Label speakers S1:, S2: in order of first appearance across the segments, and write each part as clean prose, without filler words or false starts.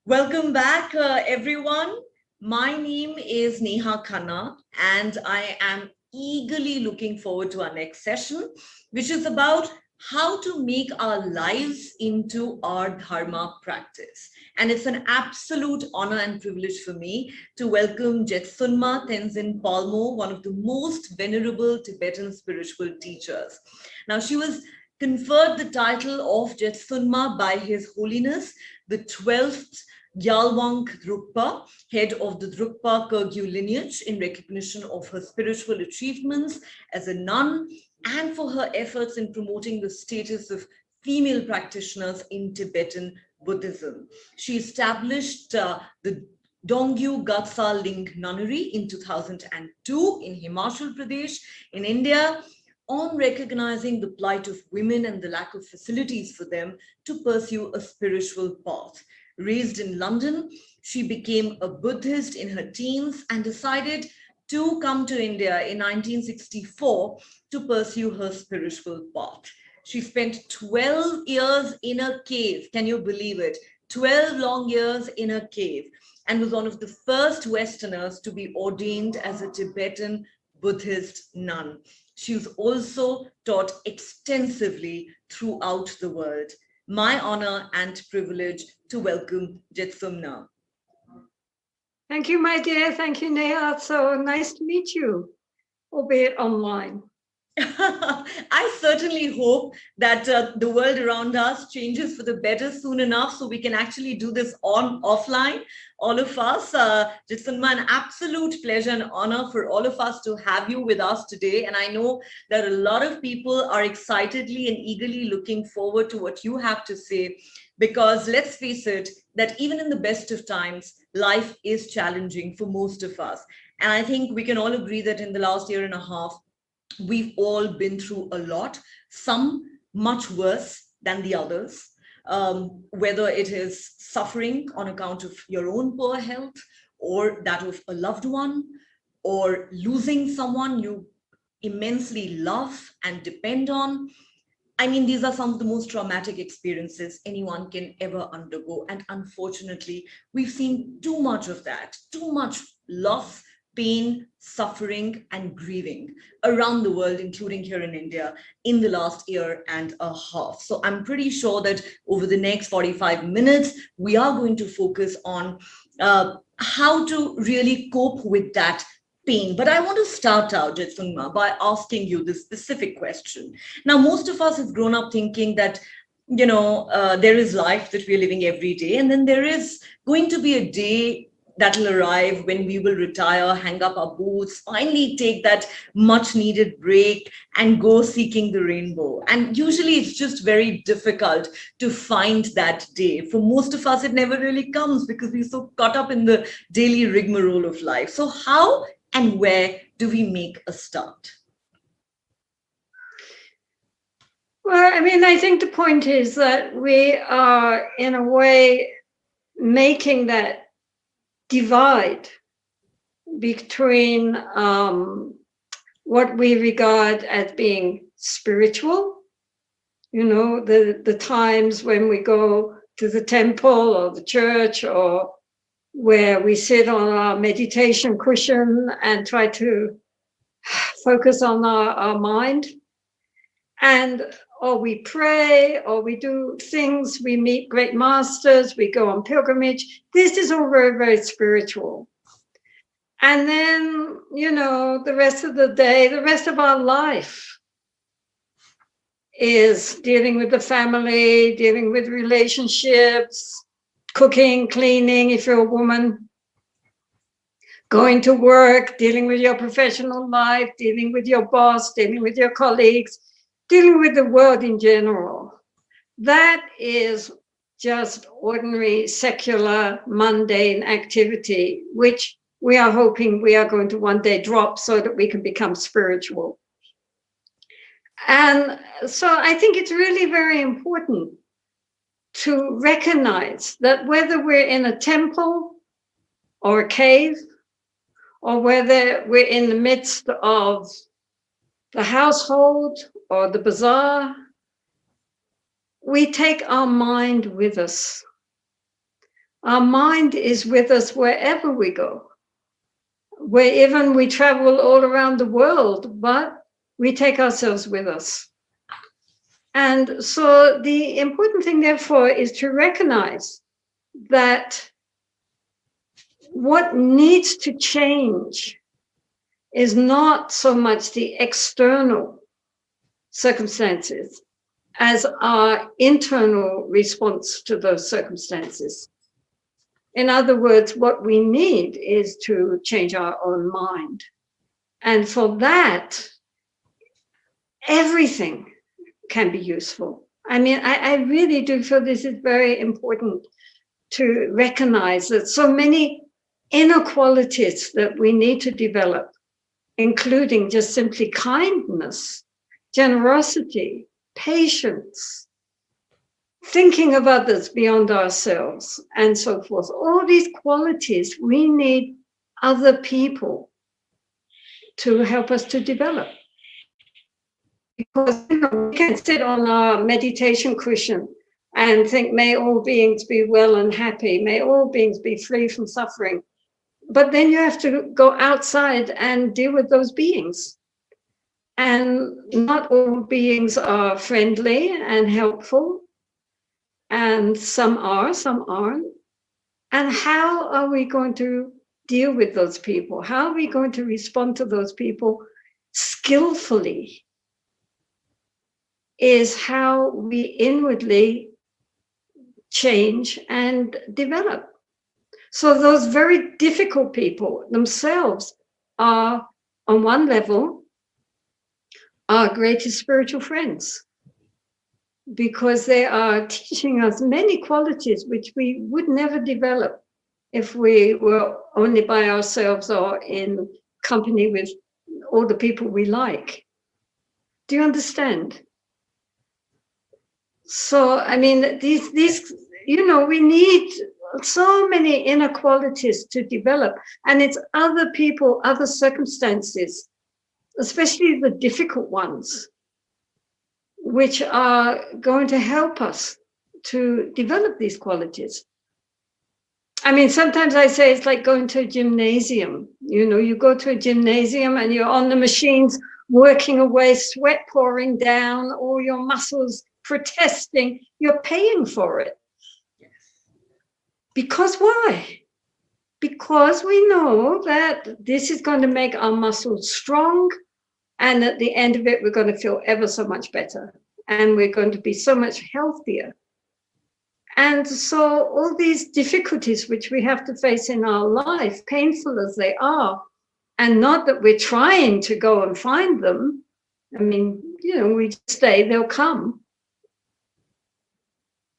S1: Welcome back, everyone. My name is Neha Khanna, and I am eagerly looking forward to our next session, which is about how to make our lives into our dharma practice. And it's an absolute honor and privilege for me to welcome Jetsunma Tenzin Palmo, one of the most venerable Tibetan spiritual teachers. Now, she was conferred the title of Jetsunma by His Holiness, the 12th Gyalwang Drukpa, head of the Drukpa Kyrgyz lineage, in recognition of her spiritual achievements as a nun and for her efforts in promoting the status of female practitioners in Tibetan Buddhism. She established the Dongyu Gatsa Ling Nunnery in 2002 in Himachal Pradesh in India, on recognizing the plight of women and the lack of facilities for them to pursue a spiritual path. Raised in London, she became a Buddhist in her teens and decided to come to India in 1964 to pursue her spiritual path. She spent 12 years in a cave. Can you believe it? 12 long years in a cave, and was one of the first Westerners to be ordained as a Tibetan Buddhist nun. She was also taught extensively throughout the world. My honor and privilege to welcome Jetsunma.
S2: Thank you, my dear. Thank you, Neha. So nice to meet you, albeit online.
S1: I certainly hope that the world around us changes for the better soon enough so we can actually do this offline, all of us. Jetsunma, an absolute pleasure and honor for all of us to have you with us today. And I know that a lot of people are excitedly and eagerly looking forward to what you have to say, because let's face it, that even in the best of times, life is challenging for most of us. And I think we can all agree that in the last year and a half, we've all been through a lot, some much worse than the others, whether it is suffering on account of your own poor health or that of a loved one, or losing someone you immensely love and depend on. I mean, these are some of the most traumatic experiences anyone can ever undergo. And unfortunately, we've seen too much of that, too much loss, pain, suffering, and grieving around the world, including here in India, in the last year and a half. So I'm pretty sure that over the next 45 minutes, we are going to focus on how to really cope with that pain. But I want to start out, Jetsunma, by asking you this specific question. Now, most of us have grown up thinking that, there is life that we're living every day, and then there is going to be a day that'll arrive when we will retire, hang up our boots, finally take that much needed break and go seeking the rainbow. And usually it's just very difficult to find that day. For most of us, it never really comes because we're so caught up in the daily rigmarole of life. So how and where do we make a start?
S2: Well, I mean, I think the point is that we are, in a way, making that divide between what we regard as being spiritual, the times when we go to the temple or the church, or where we sit on our meditation cushion and try to focus on our mind, or we pray, or we do things, we meet great masters, we go on pilgrimage. This is all very, very spiritual. And then, the rest of the day, the rest of our life is dealing with the family, dealing with relationships, cooking, cleaning, if you're a woman, going to work, dealing with your professional life, dealing with your boss, dealing with your colleagues, dealing with the world in general. That is just ordinary, secular, mundane activity, which we are hoping we are going to one day drop so that we can become spiritual. And so I think it's really very important to recognize that whether we're in a temple or a cave, or whether we're in the midst of the household or the bazaar, we take our mind with us. Our mind is with us wherever we go, where even we travel all around the world, but we take ourselves with us. And so the important thing, therefore, is to recognize that what needs to change is not so much the external circumstances as our internal response to those circumstances. In other words, what we need is to change our own mind. And for that, everything can be useful. I mean, I really do feel this is very important to recognize that so many inner qualities that we need to develop, including just simply kindness, generosity, patience, thinking of others beyond ourselves, and so forth. All these qualities, we need other people to help us to develop. Because we can sit on our meditation cushion and think, may all beings be well and happy, may all beings be free from suffering. But then you have to go outside and deal with those beings. And not all beings are friendly and helpful. And some are, some aren't. And how are we going to deal with those people? How are we going to respond to those people skillfully? Is how we inwardly change and develop. So those very difficult people themselves are, on one level, our greatest spiritual friends, because they are teaching us many qualities which we would never develop if we were only by ourselves or in company with all the people we like. Do you understand? So, I mean, these, we need so many inner qualities to develop, and it's other people, other circumstances, especially the difficult ones, which are going to help us to develop these qualities. I mean, sometimes I say it's like going to a gymnasium. You go to a gymnasium and you're on the machines working away, sweat pouring down, all your muscles protesting. You're paying for it.
S1: Yes.
S2: Because why? Because we know that this is going to make our muscles strong, and at the end of it, we're going to feel ever so much better, and we're going to be so much healthier. And so all these difficulties which we have to face in our life, painful as they are, and not that we're trying to go and find them. I mean, we stay, they'll come.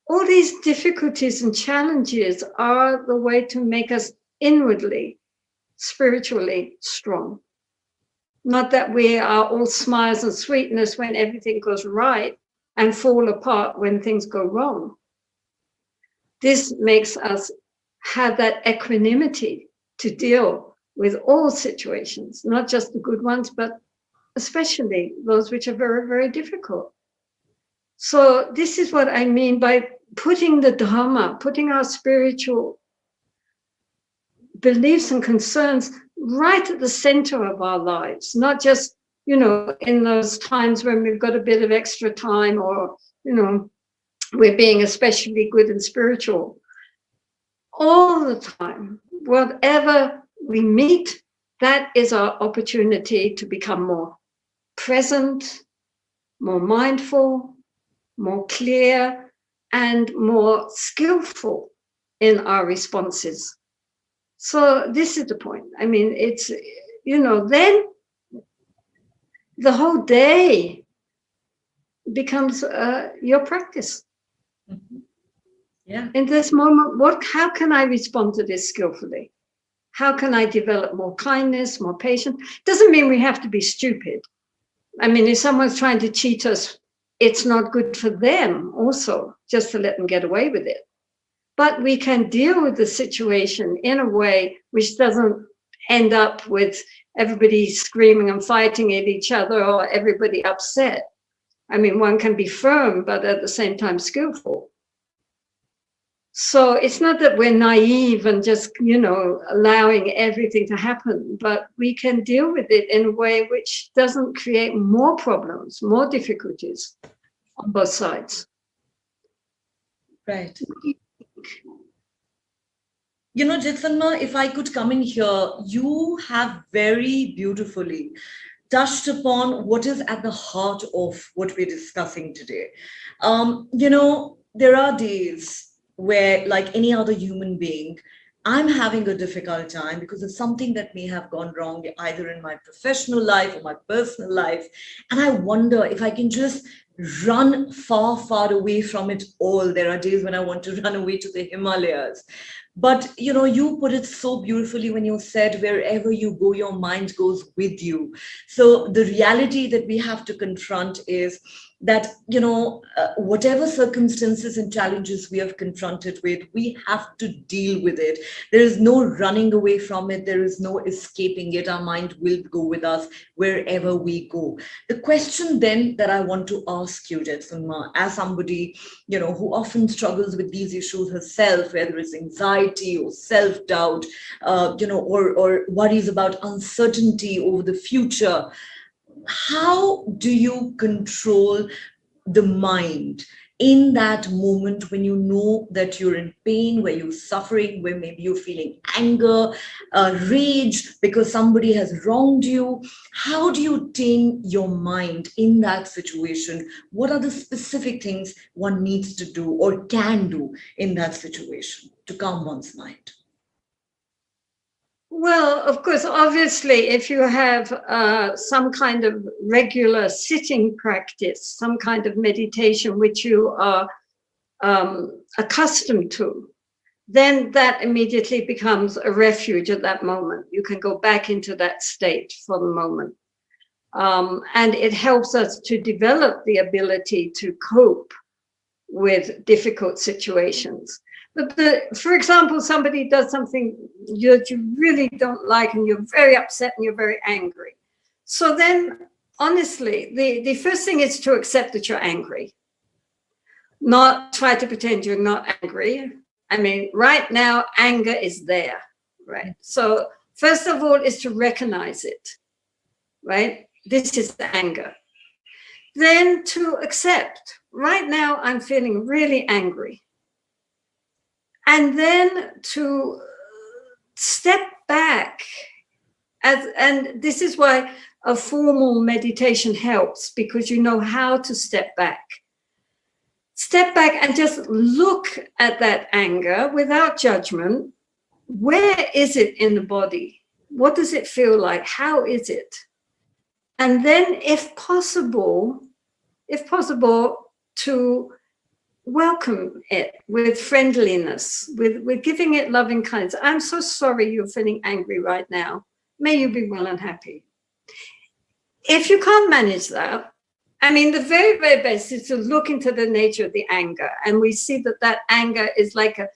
S2: All these difficulties and challenges are the way to make us inwardly, spiritually strong. Not that we are all smiles and sweetness when everything goes right and fall apart when things go wrong. This makes us have that equanimity to deal with all situations, not just the good ones, but especially those which are very, very difficult. So this is what I mean by putting the dharma, putting our spiritual beliefs and concerns right at the center of our lives, not just, in those times when we've got a bit of extra time or, we're being especially good and spiritual. All the time, whatever we meet, that is our opportunity to become more present, more mindful, more clear, and more skillful in our responses. So this is the point. I mean, it's, then the whole day becomes your practice.
S1: Mm-hmm. Yeah.
S2: In this moment, how can I respond to this skillfully? How can I develop more kindness, more patience? Doesn't mean we have to be stupid. I mean, if someone's trying to cheat us, it's not good for them also just to let them get away with it. But we can deal with the situation in a way which doesn't end up with everybody screaming and fighting at each other or everybody upset. I mean, one can be firm, but at the same time skillful. So it's not that we're naive and just, you know, allowing everything to happen, but we can deal with it in a way which doesn't create more problems, more difficulties on both sides.
S1: Right. You know, Jetsunma, if I could come in here, you have very beautifully touched upon what is at the heart of what we're discussing today. You know, there are days where, like any other human being, I'm having a difficult time because of something that may have gone wrong either in my professional life or my personal life. And I wonder if I can just run far, far away from it all. There are days when I want to run away to the Himalayas. But you know, you put it so beautifully when you said, wherever you go, your mind goes with you. So the reality that we have to confront is that, you know, whatever circumstances and challenges we have confronted with, we have to deal with it. There is no running away from it. There is no escaping it. Our mind will go with us wherever we go. The question then that I want to ask you, Jetsunma, as somebody, you know, who often struggles with these issues herself, whether it's anxiety or self-doubt, you know, or worries about uncertainty over the future, how do you control the mind in that moment when you know that you're in pain, where you're suffering, where maybe you're feeling anger, rage because somebody has wronged you? How do you tame your mind in that situation? What are the specific things one needs to do or can do in that situation to calm one's mind?
S2: Well, of course, obviously, if you have some kind of regular sitting practice, some kind of meditation which you are accustomed to, then that immediately becomes a refuge at that moment. You can go back into that state for the moment. And it helps us to develop the ability to cope with difficult situations. But for example, somebody does something that you really don't like and you're very upset and you're very angry. So then, honestly, the first thing is to accept that you're angry, not try to pretend you're not angry. I mean, right now, anger is there, right? So first of all is to recognize it, right? This is anger. Then to accept, right now, I'm feeling really angry. And then to step back, and this is why a formal meditation helps, because you know how to step back. Step back and just look at that anger without judgment. Where is it in the body? What does it feel like? How is it? And then, if possible, to welcome it with friendliness, with giving it loving kindness. I'm so sorry you're feeling angry right now. May you be well and happy. If you can't manage that, I mean, the very, very best is to look into the nature of the anger. And we see that that anger is like a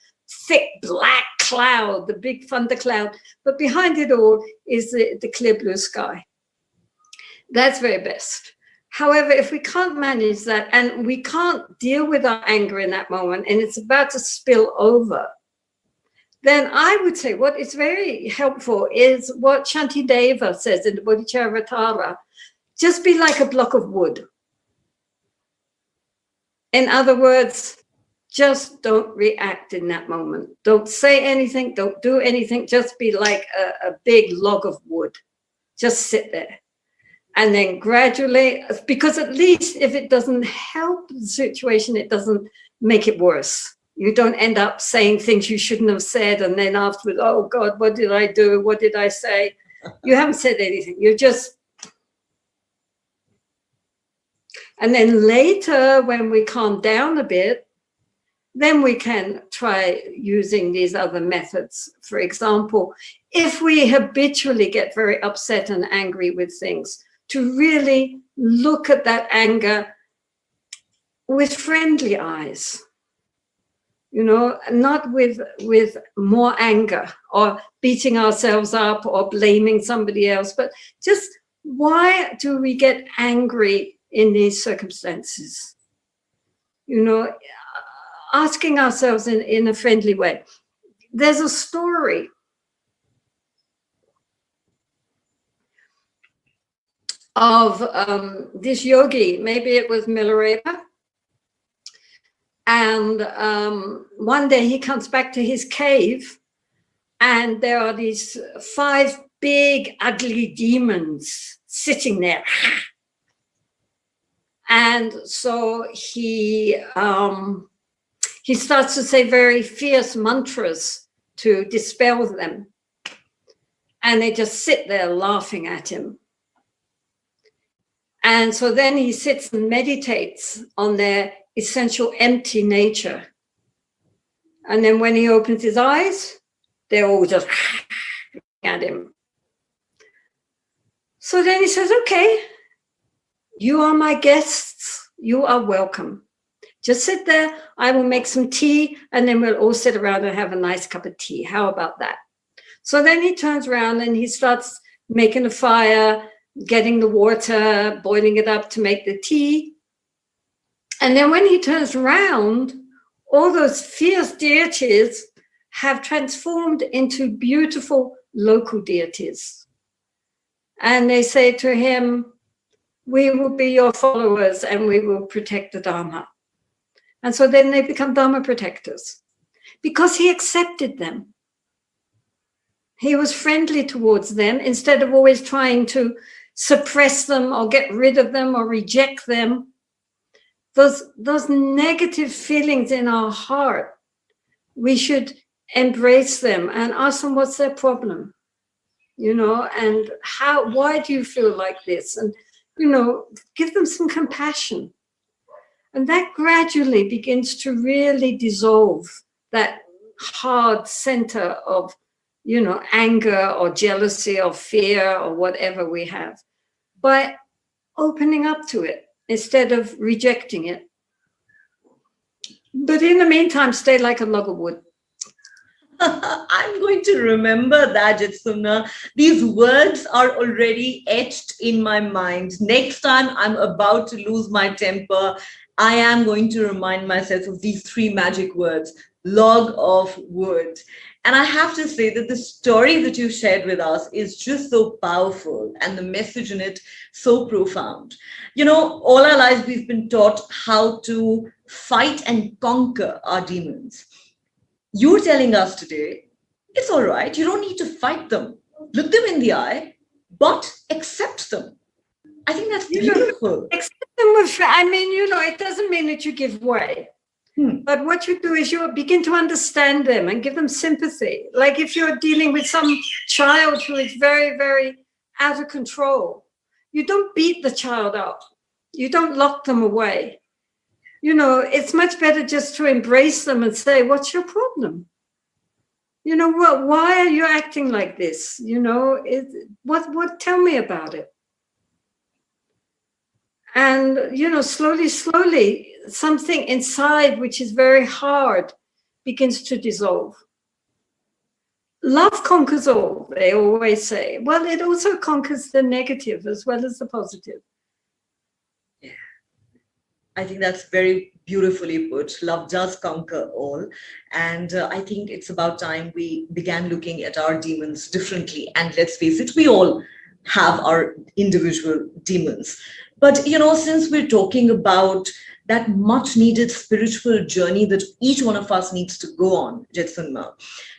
S2: thick black cloud, the big thunder cloud. But behind it all is the clear blue sky. That's very best. However, if we can't manage that and we can't deal with our anger in that moment and it's about to spill over, then I would say what is very helpful is what Shantideva says in the Bodhicharyavatara: just be like a block of wood. In other words, just don't react in that moment. Don't say anything, don't do anything, just be like a big log of wood. Just sit there. And then gradually, because at least if it doesn't help the situation, it doesn't make it worse. You don't end up saying things you shouldn't have said. And then afterwards, oh God, what did I do? What did I say? You haven't said anything. You're just. And then later, when we calm down a bit, then we can try using these other methods. For example, if we habitually get very upset and angry with things, to really look at that anger with friendly eyes, you know, not with more anger or beating ourselves up or blaming somebody else, but just, why do we get angry in these circumstances? You know, asking ourselves in a friendly way. There's a story of this yogi, maybe it was Milarepa, and one day he comes back to his cave, and there are these 5 big, ugly demons sitting there. And so he starts to say very fierce mantras to dispel them. And they just sit there laughing at him. And so then he sits and meditates on their essential empty nature. And then when he opens his eyes, they're all just at him. So then he says, okay, you are my guests. You are welcome. Just sit there. I will make some tea, and then we'll all sit around and have a nice cup of tea. How about that? So then he turns around and he starts making a fire, getting the water, boiling it up to make the tea. And then when he turns around, all those fierce deities have transformed into beautiful local deities. And they say to him, we will be your followers and we will protect the Dharma. And so then they become Dharma protectors because he accepted them. He was friendly towards them instead of always trying to suppress them or get rid of them or reject them. Those negative feelings in our heart, we should embrace them and ask them what's their problem, and why do you feel like this? And, give them some compassion. And that gradually begins to really dissolve that hard center of, anger or jealousy or fear or whatever we have, by opening up to it instead of rejecting it. But in the meantime, stay like a log of wood.
S1: I'm going to remember that, Jetsunma. These words are already etched in my mind. Next time I'm about to lose my temper, I am going to remind myself of these 3 magic words, log of wood. And I have to say that the story that you shared with us is just so powerful and the message in it so profound. All our lives we've been taught how to fight and conquer our demons. You're telling us today, it's all right. You don't need to fight them. Look them in the eye, but accept them. I think that's beautiful.
S2: Accept them with, it doesn't mean that you give way. But what you do is you begin to understand them and give them sympathy. Like if you're dealing with some child who is very, very out of control, you don't beat the child up. You don't lock them away. It's much better just to embrace them and say, what's your problem? Why are you acting like this? What, tell me about it. And, slowly, something inside, which is very hard, begins to dissolve. Love conquers all, they always say. Well, it also conquers the negative as well as the positive.
S1: Yeah. I think that's very beautifully put. Love does conquer all. And I think it's about time we began looking at our demons differently. And let's face it, we all have our individual demons. But, since we're talking about that much needed spiritual journey that each one of us needs to go on, Jetsunma,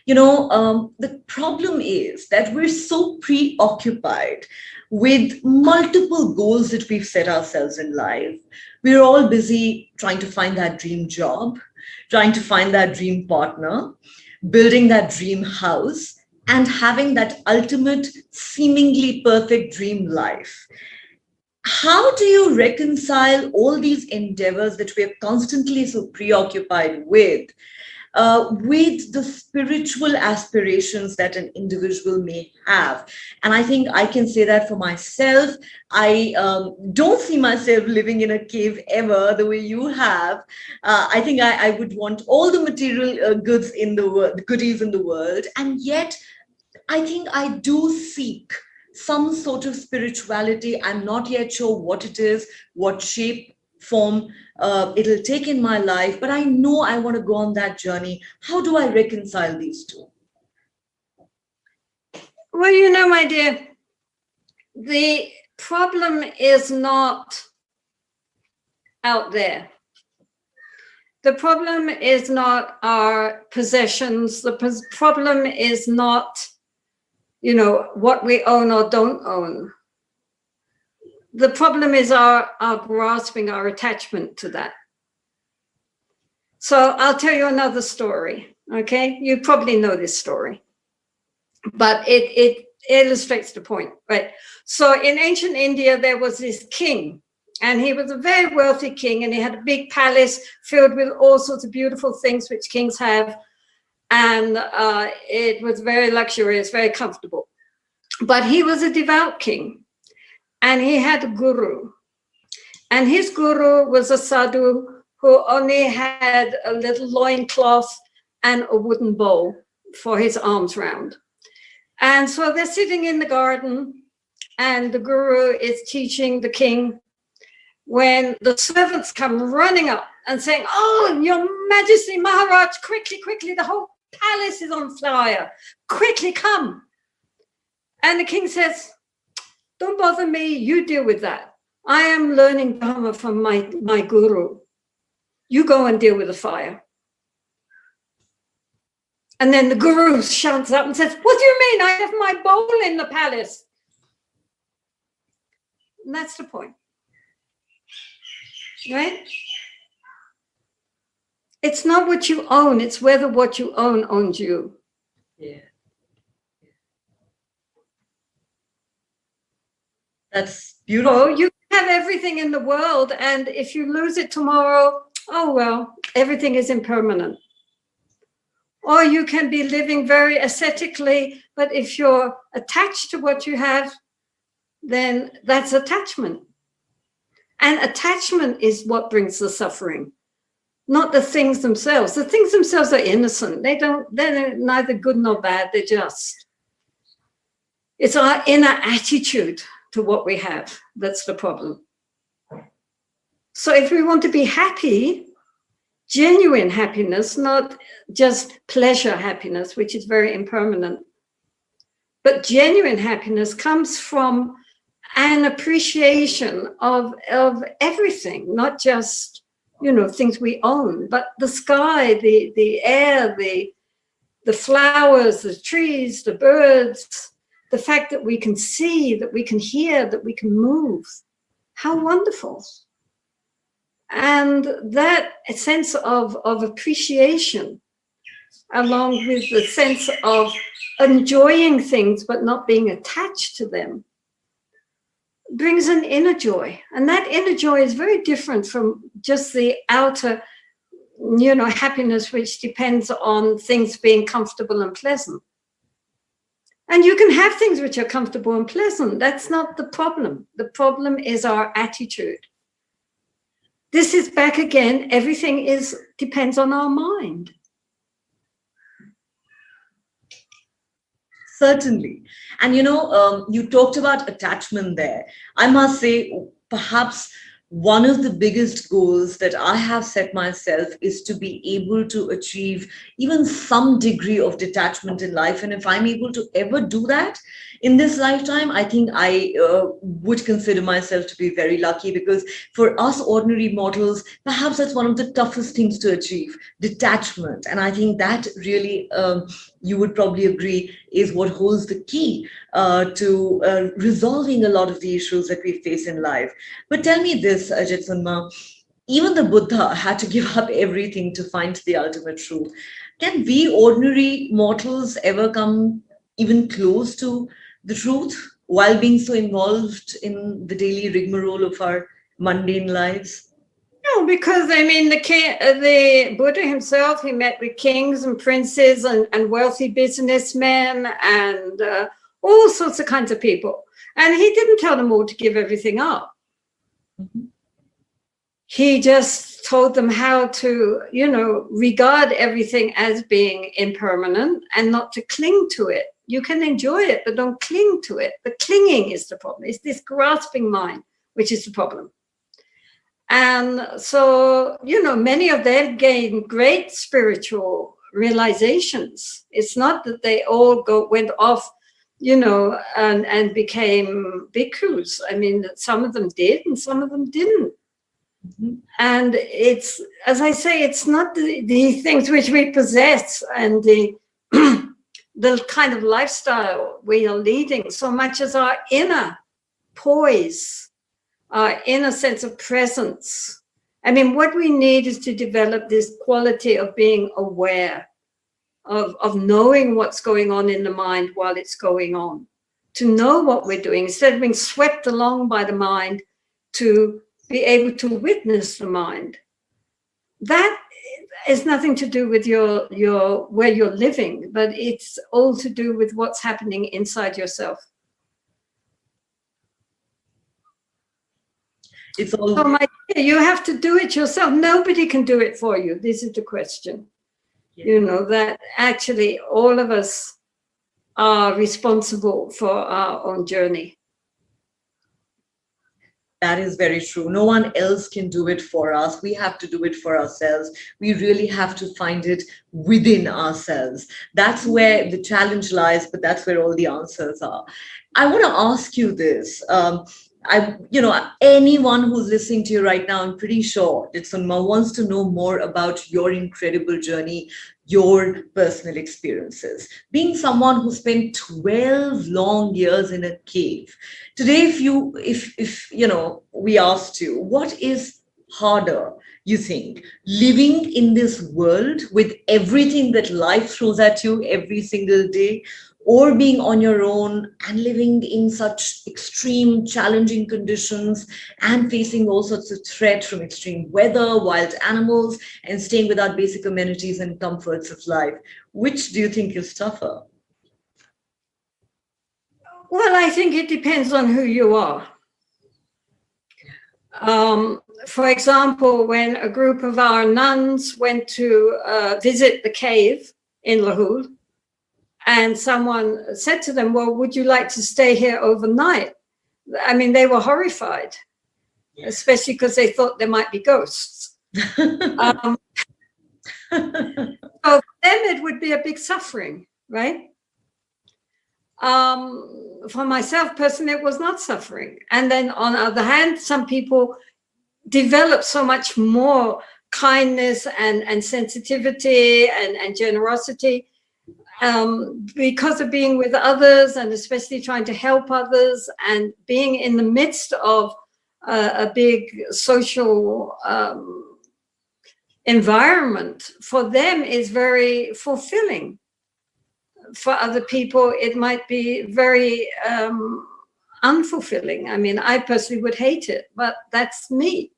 S1: the problem is that we're so preoccupied with multiple goals that we've set ourselves in life. We're all busy trying to find that dream job, trying to find that dream partner, building that dream house, and having that ultimate, seemingly perfect dream life. How do you reconcile all these endeavors that we are constantly so preoccupied with the spiritual aspirations that an individual may have? And I think I can say that for myself. I don't see myself living in a cave ever the way you have. I think I would want all the material goods in the world, goodies in the world. And yet, I think I do seek some sort of spirituality. I'm not yet sure what it is, what shape, form it'll take in my life, but I know I want to go on that journey. How do I reconcile these two?
S2: Well, you know, my dear, the problem is not out there. The problem is not our possessions. The problem is not, you know, what we own or don't own. The problem is our grasping, our attachment to that. So I'll tell you another story, okay? You probably know this story, but it illustrates the point, right? So in ancient India, there was this king, and he was a very wealthy king, and he had a big palace filled with all sorts of beautiful things which kings have. And it was very luxurious, very comfortable. But he was a devout king, and he had a guru. And his guru was a sadhu who only had a little loincloth and a wooden bowl for his arms round. And so they're sitting in the garden, and the guru is teaching the king, when the servants come running up and saying, "Oh, your majesty, Maharaj, quickly, quickly, the whole palace is on fire. Quickly come." And the king says, "Don't bother me, you deal with that. I am learning dharma from my guru. You go and deal with the fire." And then the guru shouts up and says, "What do you mean? I have my bowl in the palace." And that's the point. Right? It's not what you own, it's whether what you own owns you.
S1: Yeah. That's beautiful.
S2: So you have everything in the world, and if you lose it tomorrow, oh well, everything is impermanent. Or you can be living very ascetically, but if you're attached to what you have, then that's attachment. And attachment is what brings the suffering, not the things themselves. The things themselves are innocent. They're neither good nor bad, they're just. It's our inner attitude to what we have that's the problem. So if we want to be happy, genuine happiness, not just pleasure happiness, which is very impermanent, but genuine happiness comes from an appreciation of everything, not just, you know, things we own, but the sky, the air, the flowers, the trees, the birds, the fact that we can see, that we can hear, that we can move. How wonderful. And that sense of appreciation, along with the sense of enjoying things but not being attached to them, brings an inner joy. And that inner joy is very different from just the outer, you know, happiness, which depends on things being comfortable and pleasant. And you can have things which are comfortable and pleasant. That's not the problem. The problem is our attitude. This is back again, everything depends on our mind.
S1: Certainly. And you know, you talked about attachment there. I must say, perhaps one of the biggest goals that I have set myself is to be able to achieve even some degree of detachment in life. And if I'm able to ever do that in this lifetime, I think I would consider myself to be very lucky, because for us ordinary mortals, perhaps that's one of the toughest things to achieve, detachment. And I think that really, you would probably agree, is what holds the key to resolving a lot of the issues that we face in life. But tell me this, Jetsunma, even the Buddha had to give up everything to find the ultimate truth. Can we ordinary mortals ever come even close to the truth while being so involved in the daily rigmarole of our mundane lives?
S2: No, because I mean, the Buddha himself, he met with kings and princes and wealthy businessmen and all sorts of kinds of people. And he didn't tell them all to give everything up.
S1: Mm-hmm.
S2: He just told them how to, you know, regard everything as being impermanent and not to cling to it. You can enjoy it, but don't cling to it. The clinging is the problem. It's this grasping mind, which is the problem. And so, many of them gained great spiritual realizations. It's not that they all went off, and became bhikkhus. I mean, some of them did and some of them didn't. Mm-hmm. And it's, as I say, it's not the things which we possess and the the kind of lifestyle we are leading so much as our inner poise, our inner sense of presence. I mean, what we need is to develop this quality of being aware, of knowing what's going on in the mind while it's going on, to know what we're doing instead of being swept along by the mind, to be able to witness the mind. That is nothing to do with your where you're living, but it's all to do with what's happening inside yourself.
S1: It's all.
S2: So my dear, you have to do it yourself. Nobody can do it for you. This is the question. Yeah. That actually all of us are responsible for our own journey.
S1: That is very true. No one else can do it for us. We have to do it for ourselves. We really have to find it within ourselves. That's where the challenge lies, but that's where all the answers are. I want to ask you this. Anyone who's listening to you right now, I'm pretty sure Jetsunma wants to know more about your incredible journey, your personal experiences. Being someone who spent 12 long years in a cave. Today, if we asked you, what is harder, you think, living in this world with everything that life throws at you every single day, or being on your own and living in such extreme, challenging conditions and facing all sorts of threats from extreme weather, wild animals, and staying without basic amenities and comforts of life? Which do you think is tougher?
S2: Well, I think it depends on who you are. For example, when a group of our nuns went to visit the cave in Lahul, and someone said to them, well, would you like to stay here overnight? I mean, they were horrified, especially because they thought there might be ghosts. So for them, it would be a big suffering, right? For myself personally, it was not suffering. And then on the other hand, some people develop so much more kindness and sensitivity and generosity because of being with others, and especially trying to help others and being in the midst of a big social environment. For them is very fulfilling. For other people, it might be very unfulfilling. I mean, I personally would hate it, but that's me.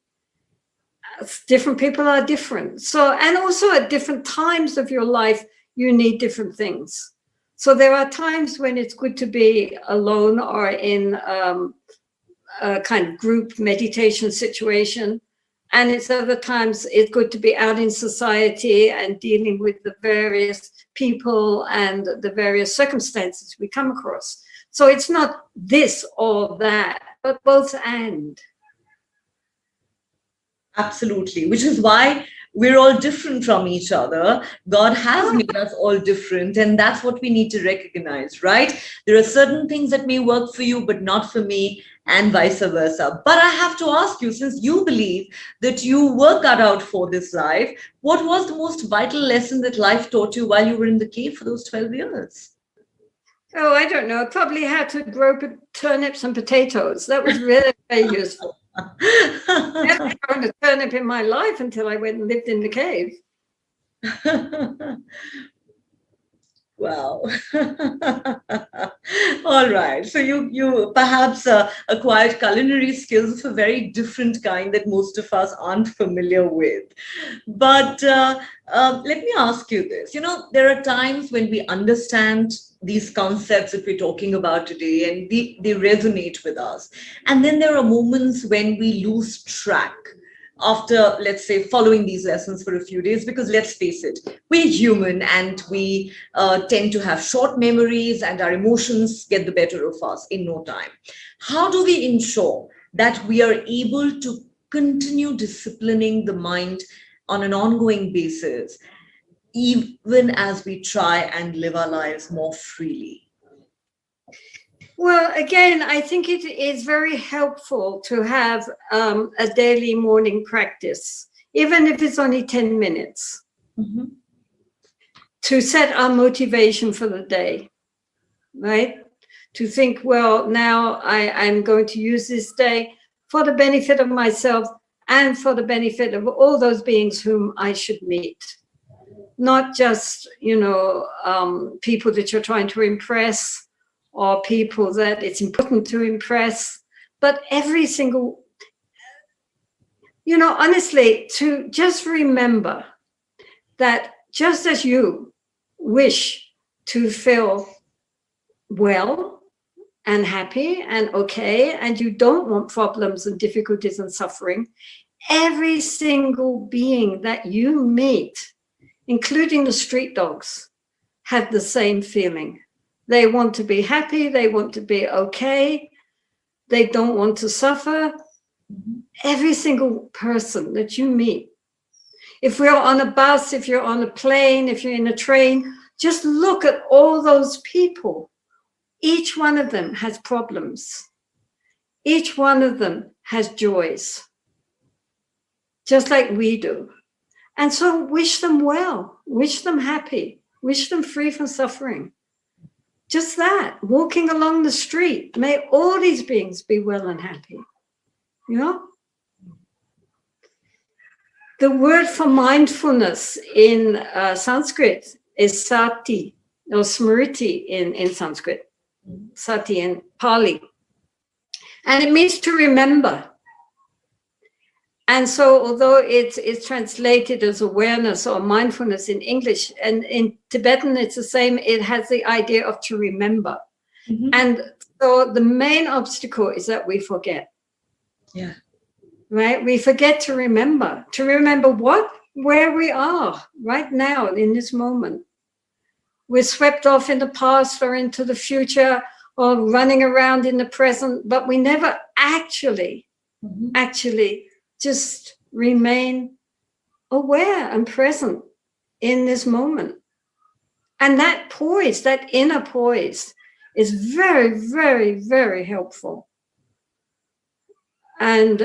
S2: Different people are different. So, and also at different times of your life, you need different things. So there are times when it's good to be alone or in a kind of group meditation situation. And it's other times it's good to be out in society and dealing with the various people and the various circumstances we come across. So it's not this or that, but both and.
S1: Absolutely, which is why we're all different from each other. God has made us all different, and that's what we need to recognize, right? There are certain things that may work for you, but not for me, and vice versa. But I have to ask you, since you believe that you were cut out for this life, what was the most vital lesson that life taught you while you were in the cave for those 12 years?
S2: Oh, I don't know. Probably how to grow turnips and potatoes. That was really very useful. I never grown a turnip in my life until I went and lived in the cave.
S1: Wow. All right. So you perhaps acquired culinary skills of a very different kind that most of us aren't familiar with. But let me ask you this. There are times when we understand these concepts that we're talking about today and they resonate with us. And then there are moments when we lose track after, let's say, following these lessons for a few days, because let's face it, we're human and we tend to have short memories and our emotions get the better of us in no time. How do we ensure that we are able to continue disciplining the mind on an ongoing basis, even as we try and live our lives more freely?
S2: Well, again, I think it is very helpful to have a daily morning practice, even if it's only 10 minutes, to set our motivation for the day, right? To think, well, now I'm going to use this day for the benefit of myself and for the benefit of all those beings whom I should meet. Not just, people that you're trying to impress or people that it's important to impress, but every single, honestly, to just remember that just as you wish to feel well and happy and okay, and you don't want problems and difficulties and suffering, every single being that you meet, including the street dogs, have the same feeling. They want to be happy, they want to be okay, they don't want to suffer. Every single person that you meet. If we're on a bus, if you're on a plane, if you're in a train, just look at all those people. Each one of them has problems. Each one of them has joys, just like we do. And so wish them well, wish them happy, wish them free from suffering. Just that, walking along the street, may all these beings be well and happy. The word for mindfulness in Sanskrit is sati, or smriti in Sanskrit, sati in Pali. And it means to remember. And so although it's translated as awareness or mindfulness in English, and in Tibetan it's the same, it has the idea of to remember. And so the main obstacle is that we forget.
S1: Yeah.
S2: Right? We forget to remember. To remember what? Where we are right now in this moment. We're swept off in the past or into the future or running around in the present, but we never actually just remain aware and present in this moment. And that poise, that inner poise, is very, very, very helpful. And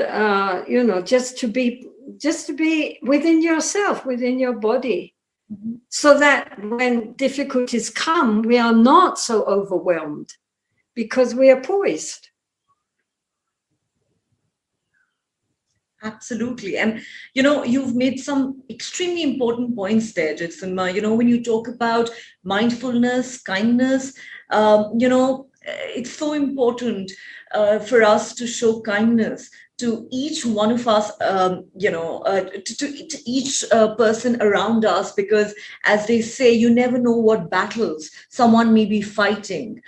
S2: just to be within yourself, within your body, so that when difficulties come, we are not so overwhelmed because we are poised.
S1: Absolutely. And, you've made some extremely important points there, Jetsunma. When you talk about mindfulness, kindness, it's so important for us to show kindness to each one of us, to each person around us, because as they say, you never know what battles someone may be fighting.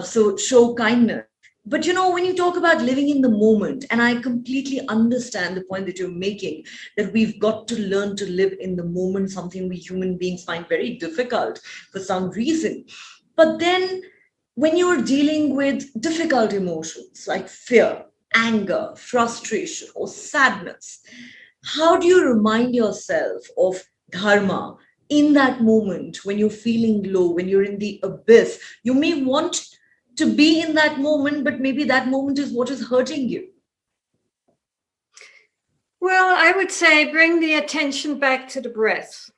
S1: So show kindness. But, when you talk about living in the moment, and I completely understand the point that you're making, that we've got to learn to live in the moment, something we human beings find very difficult for some reason. But then when you're dealing with difficult emotions like fear, anger, frustration, or sadness, how do you remind yourself of dharma in that moment when you're feeling low, when you're in the abyss? You may want to be in that moment, but maybe that moment is what is hurting you.
S2: Well, I would say bring the attention back to the breath.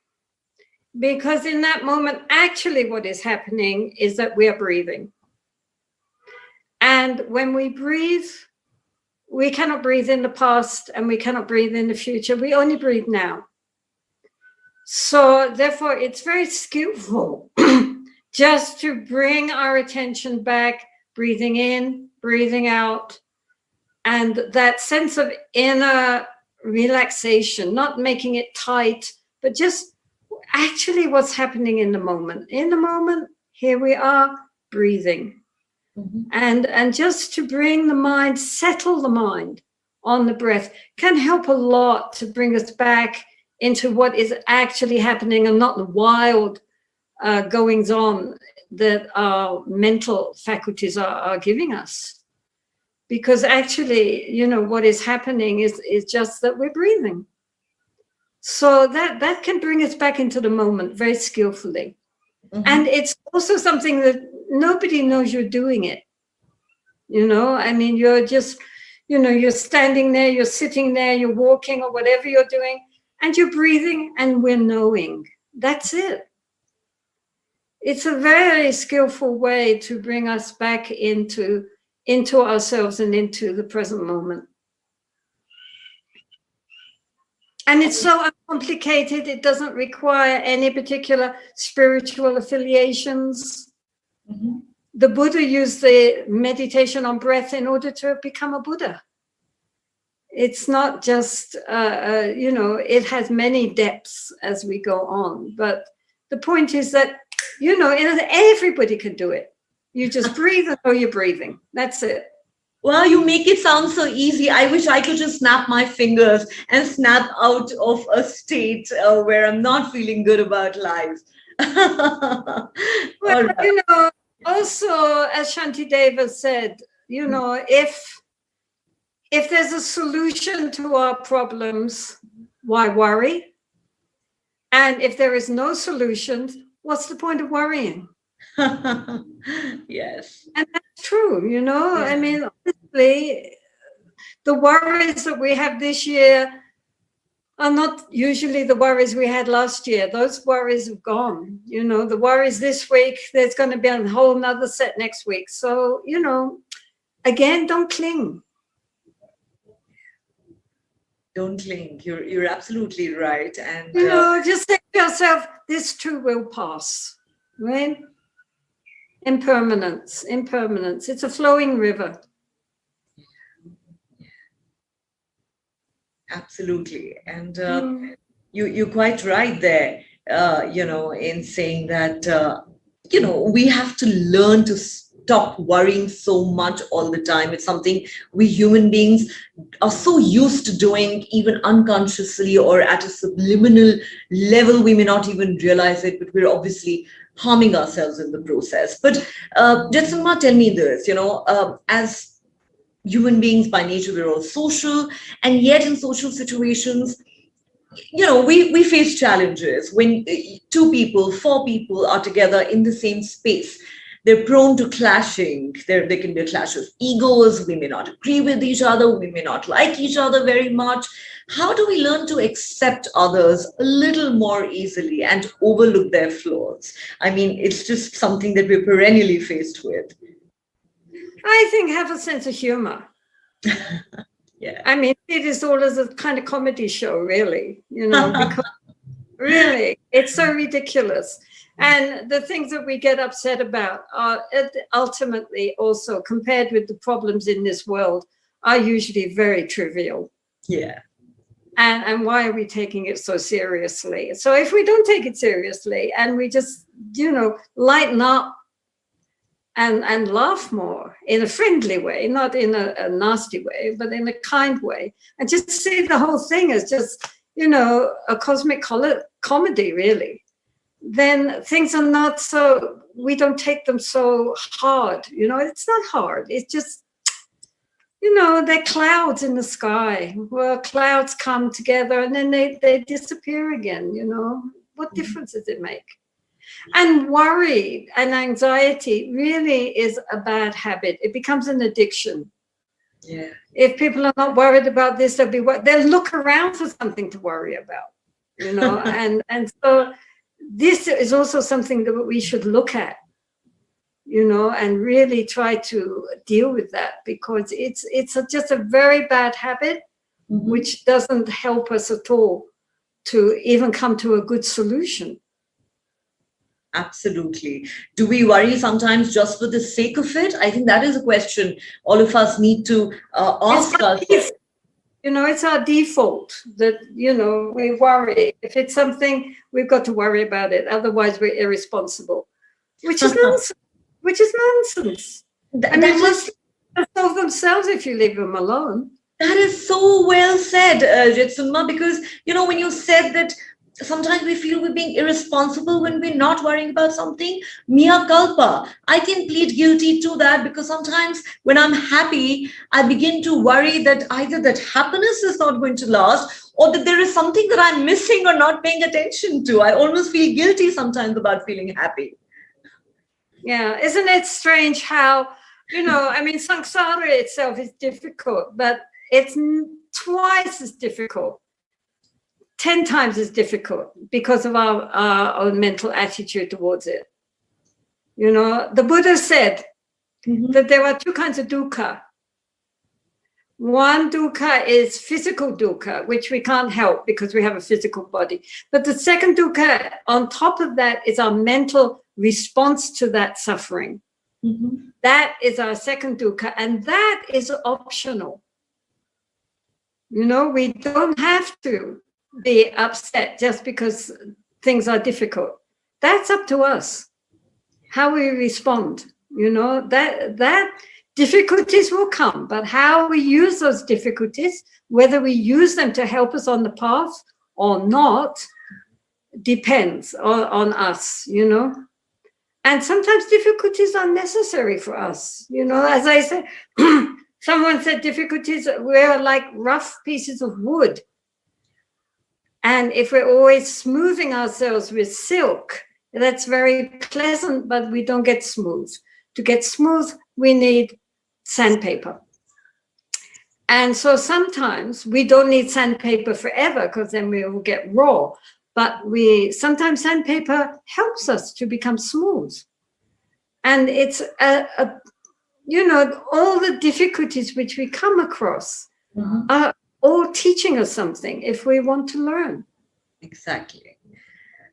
S2: Because in that moment, actually what is happening is that we are breathing. And when we breathe, we cannot breathe in the past and we cannot breathe in the future. We only breathe now. So therefore, it's very skillful just to bring our attention back, breathing in, breathing out, and that sense of inner relaxation, not making it tight, but just actually what's happening in the moment. In the moment, here we are, breathing. And just to bring the mind, settle the mind on the breath can help a lot to bring us back into what is actually happening and not the wild goings on that our mental faculties are giving us. because actually, you know, what is happening is just that we're breathing. So that can bring us back into the moment very skillfully. And it's also something that nobody knows you're doing it. You know, I mean, you're just, you know, you're standing there, you're sitting there, you're walking or whatever you're doing, and you're breathing, and we're knowing. That's it. It's a very skillful way to bring us back into ourselves and into the present moment. And it's so uncomplicated. It doesn't require any particular spiritual affiliations. The Buddha used the meditation on breath in order to become a Buddha. It's not just, you know, it has many depths as we go on. But the point is that, you know, everybody can do it. You just breathe and know you're breathing. That's it.
S1: Well, you make it sound so easy. I wish I could just snap my fingers and snap out of a state where I'm not feeling good about life.
S2: Well, you know, also, as Shantideva said, you know, if there's a solution to our problems, why worry? And if there is no solution, what's the point of worrying?
S1: Yes.
S2: And that's true, you know. I mean, honestly, the worries that we have this year are not usually the worries we had last year. Those worries have gone. You know, the worries this week, there's going to be a whole nother set next week. So, you know, again, don't cling.
S1: Don't cling. You're absolutely right. And
S2: you know, just think to yourself, this too will pass, right? Impermanence. It's a flowing river.
S1: Absolutely. And you're quite right there, you know, in saying that, you know, we have to learn to stop worrying so much all the time. It's something we human beings are so used to doing, even unconsciously or at a subliminal level. We may not even realize it, but we're obviously harming ourselves in the process. But Jetsunma, tell me this, you know, as human beings by nature, we're all social, and yet in social situations, you know, we face challenges when two people, four people are together in the same space. They're prone to clashing. There can be a clash of egos. We may not agree with each other. We may not like each other very much. How do we learn to accept others a little more easily and overlook their flaws? I mean, it's just something that we're perennially faced with.
S2: I think have a sense of humor.
S1: Yeah.
S2: I mean, it is all as a kind of comedy show, really, you know, because really, it's so ridiculous. And the things that we get upset about are ultimately also, compared with the problems in this world, are usually very trivial.
S1: Yeah.
S2: And why are we taking it so seriously? So if we don't take it seriously and we just, you know, lighten up and laugh more in a friendly way, not in a nasty way, but in a kind way, and just see the whole thing as just, you know, a cosmic comedy, really, then things are not so, we don't take them so hard. You know, it's not hard. It's just, you know, they're clouds in the sky. Well, clouds come together and then they disappear again, you know. What difference does it make? And worry and anxiety really is a bad habit. It becomes an addiction.
S1: Yeah.
S2: If people are not worried about this, they'll look around for something to worry about, you know. and so this is also something that we should look at, you know, and really try to deal with that, because it's just a very bad habit, which doesn't help us at all to even come to a good solution.
S1: Absolutely. Do we worry sometimes just for the sake of it? I think that is a question all of us need to ask ourselves.
S2: You know, it's our default that, you know, we worry. If it's something, we've got to worry about it. Otherwise, we're irresponsible, which is nonsense. I mean, most solve themselves if you leave them alone.
S1: That is so well said, Jetsunma, because, you know, when you said that sometimes we feel we're being irresponsible when we're not worrying about something. Mea culpa. I can plead guilty to that, because sometimes when I'm happy, I begin to worry that either that happiness is not going to last, or that there is something that I'm missing or not paying attention to. I almost feel guilty sometimes about feeling happy.
S2: Yeah, isn't it strange how, I mean, samsara itself is difficult, but it's twice as difficult, 10 times as difficult, because of our mental attitude towards it. The Buddha said that there are two kinds of dukkha. One dukkha is physical dukkha, which we can't help because we have a physical body. But the second dukkha on top of that is our mental response to that suffering. That is our second dukkha, and that is optional. We don't have to be upset just because things are difficult. That's up to us, how we respond. That difficulties will come, but how we use those difficulties, whether we use them to help us on the path or not, depends on us, And sometimes difficulties are necessary for us. As I said, someone said difficulties, we're like rough pieces of wood. And if we're always smoothing ourselves with silk, that's very pleasant, but we don't get smooth. To get smooth, we need sandpaper. And so sometimes we don't need sandpaper forever, because then we will get raw. But sometimes sandpaper helps us to become smooth. And it's all the difficulties which we come across are all teaching us something if we want to learn.
S1: Exactly.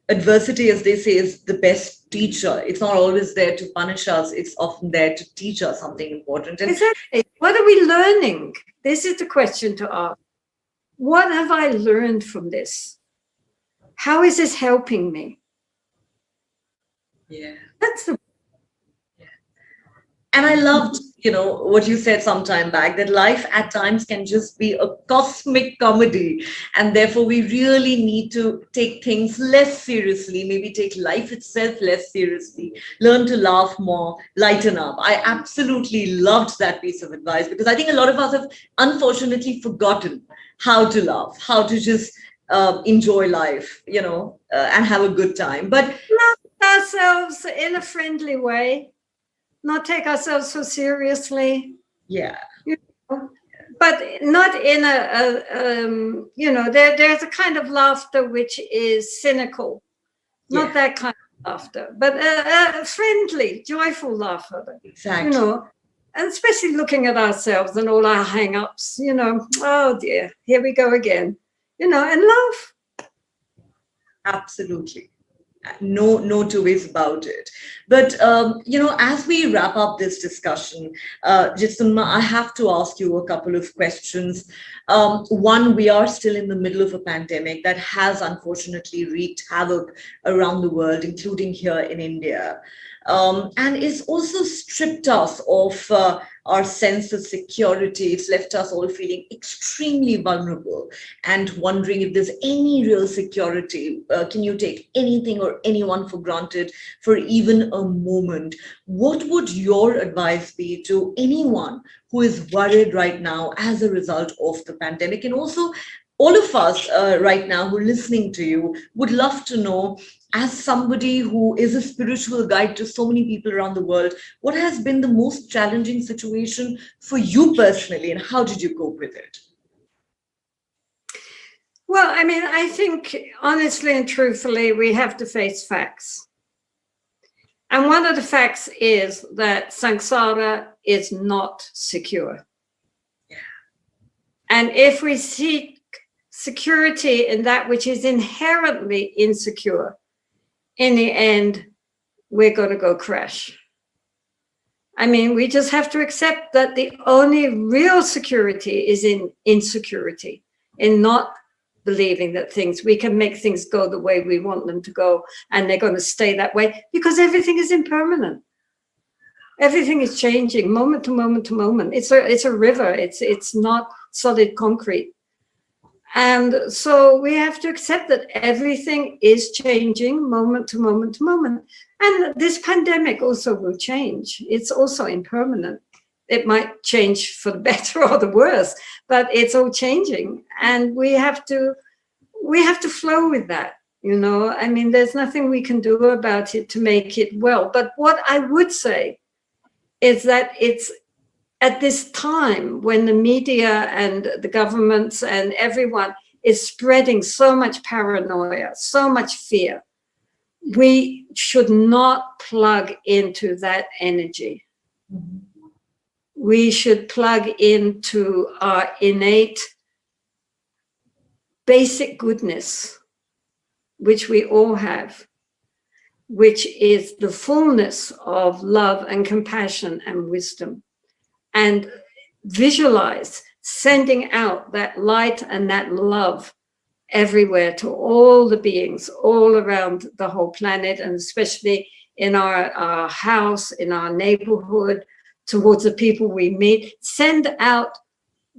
S1: Adversity, as they say, is the best teacher. It's not always there to punish us. It's often there to teach us something important. And
S2: exactly. What are we learning? This is the question to ask. What have I learned from this? How is this helping me?
S1: Yeah.
S2: That's the.
S1: And I loved, what you said some time back, that life at times can just be a cosmic comedy. And therefore, we really need to take things less seriously, maybe take life itself less seriously, learn to laugh more, lighten up. I absolutely loved that piece of advice, because I think a lot of us have unfortunately forgotten how to laugh, how to just enjoy life, and have a good time. But
S2: love ourselves in a friendly way. Not take ourselves so seriously.
S1: Yeah.
S2: But not in there's a kind of laughter which is cynical. Not that kind of laughter, but friendly, joyful laughter.
S1: Exactly.
S2: And especially looking at ourselves and all our hang-ups, oh dear, here we go again, and laugh.
S1: Absolutely. No two ways about it. But, as we wrap up this discussion, Jetsunma, I have to ask you a couple of questions. One, we are still in the middle of a pandemic that has unfortunately wreaked havoc around the world, including here in India. And it's also stripped us of our sense of security. It's left us all feeling extremely vulnerable and wondering if there's any real security. Can you take anything or anyone for granted for even a moment? What would your advice be to anyone who is worried right now as a result of the pandemic? And also, all of us right now who are listening to you would love to know, as somebody who is a spiritual guide to so many people around the world, what has been the most challenging situation for you personally, and how did you cope with it?
S2: Well, I mean, I think honestly and truthfully, we have to face facts. And one of the facts is that samsara is not secure.
S1: Yeah.
S2: And if we seek security in that which is inherently insecure, in the end, we're going to go crash. I mean, we just have to accept that the only real security is in insecurity, in not believing that we can make things go the way we want them to go, and they're going to stay that way, because everything is impermanent. Everything is changing moment to moment to moment. It's a river. It's not solid concrete. And so we have to accept that everything is changing moment to moment to moment. And this pandemic also will change. It's also impermanent. It might change for the better or the worse, but it's all changing. And we have to flow with that. You know, I mean, there's nothing we can do about it to make it well. But what I would say is that it's at this time when the media and the governments and everyone is spreading so much paranoia, so much fear, we should not plug into that energy. We should plug into our innate basic goodness, which we all have, which is the fullness of love and compassion and wisdom. And visualize sending out that light and that love everywhere to all the beings all around the whole planet, and especially in our house, in our neighborhood, towards the people we meet. Send out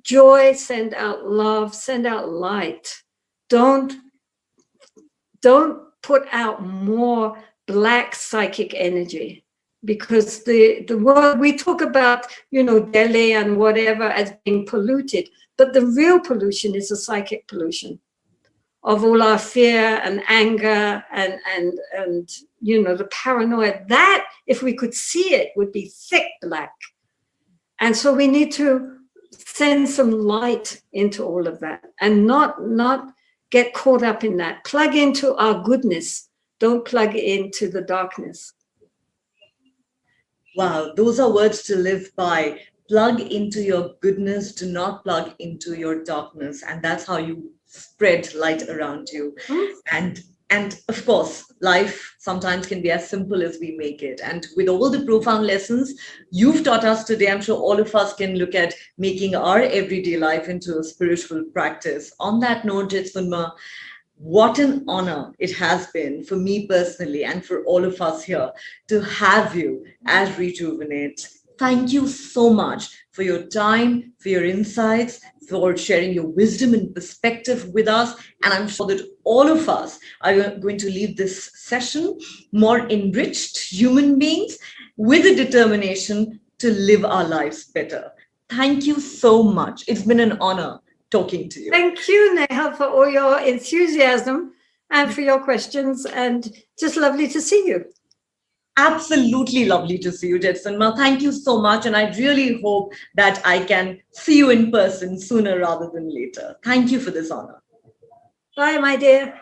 S2: joy, send out love, send out light. Don't put out more black psychic energy, because the world, we talk about, you know, Delhi and whatever as being polluted, but the real pollution is the psychic pollution of all our fear and anger and you know, the paranoia. That, if we could see it, would be thick black. And so we need to send some light into all of that and not get caught up in that. Plug into our goodness. Don't plug into the darkness.
S1: Wow, those are words to live by. Plug into your goodness, do not plug into your darkness. And that's how you spread light around you. And of course, life sometimes can be as simple as we make it. And with all the profound lessons you've taught us today, I'm sure all of us can look at making our everyday life into a spiritual practice. On that note, Jetsunma, what an honor it has been for me personally and for all of us here to have you as Rejuvenate. Thank you so much for your time, for your insights, for sharing your wisdom and perspective with us. And I'm sure that all of us are going to leave this session more enriched human beings with a determination to live our lives better. Thank you so much. It's been an honor talking to you.
S2: Thank you, Neha, for all your enthusiasm and for your questions, and just lovely to see you.
S1: Absolutely lovely to see you, Jetsunma. Thank you so much. And I really hope that I can see you in person sooner rather than later. Thank you for this honor.
S2: Bye, my dear.